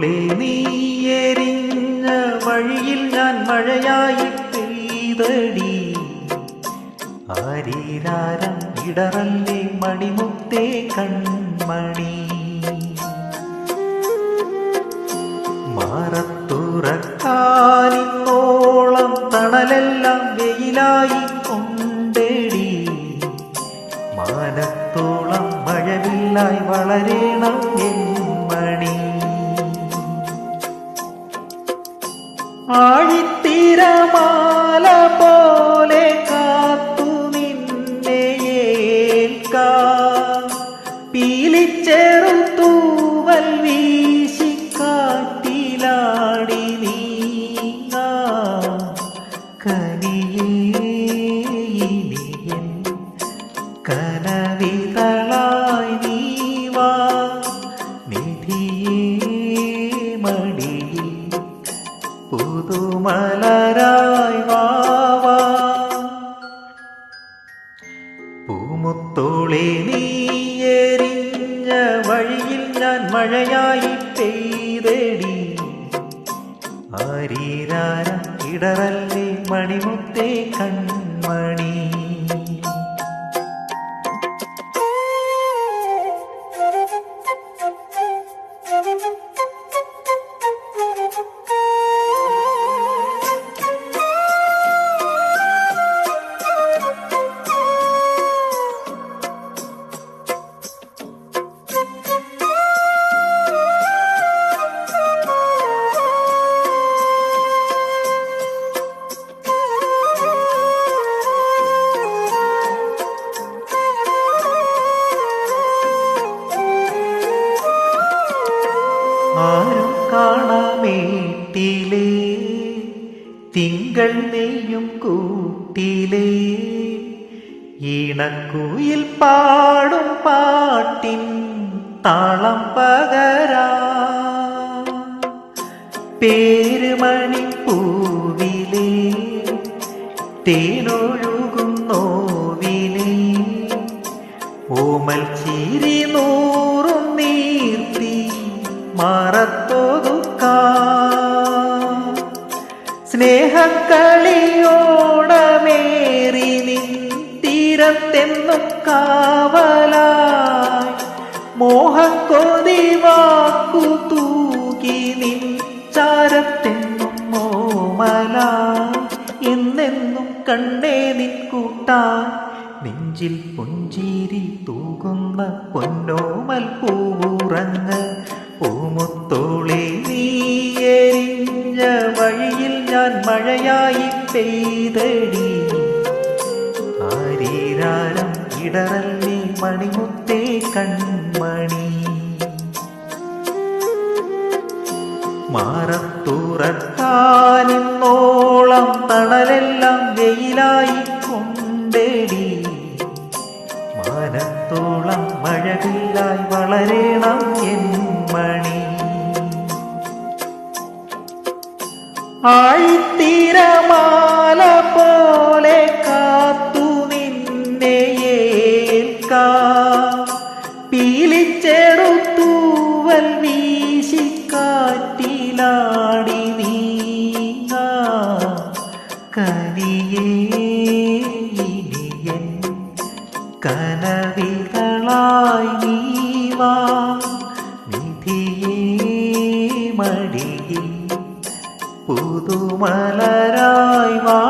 പൂമുത്തോളെ നീ എരിഞ്ഞ വഴിയിൽ ഞാൻ മഴയായി പെയ്തടി. ആരീരാരം ഇടറല്ലേ മണിമുത്തേ കൺമണി. മാറത്തുറക്കാനിന്നോളം തണലെല്ലാം വെയിലായി കൊണ്ടേടി. മാനത്തോളം മഴവില്ലായി വളരേണം എൻമണി. ആഴിത്തിരമാല പോലെ കാത്തു നിന്നെ ഏൽക്കാം. പീലിച്ചെറുത്തൂവൽ വീശി കാറ്റിലാടി നീങ്ങാം. കനിയേ ഇനിയൻ കനവിതളായി നീവാ. നിധിയേ മടിയിൽ പുതുമലരായി വാവാ. പൂമുത്തോളെ നീ എരിഞ്ഞ വഴിയിൽ ഞാൻ മഴയായി പെയ്തടി. ആരീരാരം ഇടറല്ലേ മണിമുത്തേ കൺമണി. ആരും കാണാമേട്ടിലേ തിങ്കൾ നെയ്യും കൂട്ടിലേ. ഈണക്കുയിൽ പാടും പാട്ടിൻ താളം പകരാ. പേരുമണിപ്പൂവിലേ തേനൊഴുകും നോവിലേ. ഓമൽ ചിരി നൂറും നീർത്തി മാറത്തൊതുക്കാം. സ്നേഹക്കളിയോടമേറി നിൻ തീരത്തെന്നും കാവലായി. മോഹക്കൊതി വാക്കു തൂകി നിൻ ചാരത്തെന്നും മോമലായി. എന്നെന്നും കണ്ണേ നിൻ കൂട്ടാൻ നെഞ്ചിൽ പുഞ്ചിരി തൂകുന്ന പൊന്നോമൽ പൂവുറങ്ങ്. പൂമുത്തോളെ നീ എരിഞ്ഞ വഴിയിൽ ഞാൻ മഴയായി പെയ്തടി. ആരീരാരം ഇടറല്ലേ മണിമുത്തേ കൺമണി. മാറത്തുറക്കാനിന്നോളം തണലെല്ലാം വെയിലായി കൊണ്ടേടി. മാനത്തോളം മഴവില്ലായി വളരേണം എൻമണി. ആഴിത്തിരമാല പോലെ കാത്തു നിന്നെ ഏൽക്കാം. പീലിച്ചെറുത്തൂവൽ വീശി കാറ്റിലാടി നീങ്ങാം. കനിയേ ഇനിയൻ കനവിതളായി നീവാ. നിധിയേ മടിയിൽ പുതുമലരായി വാ.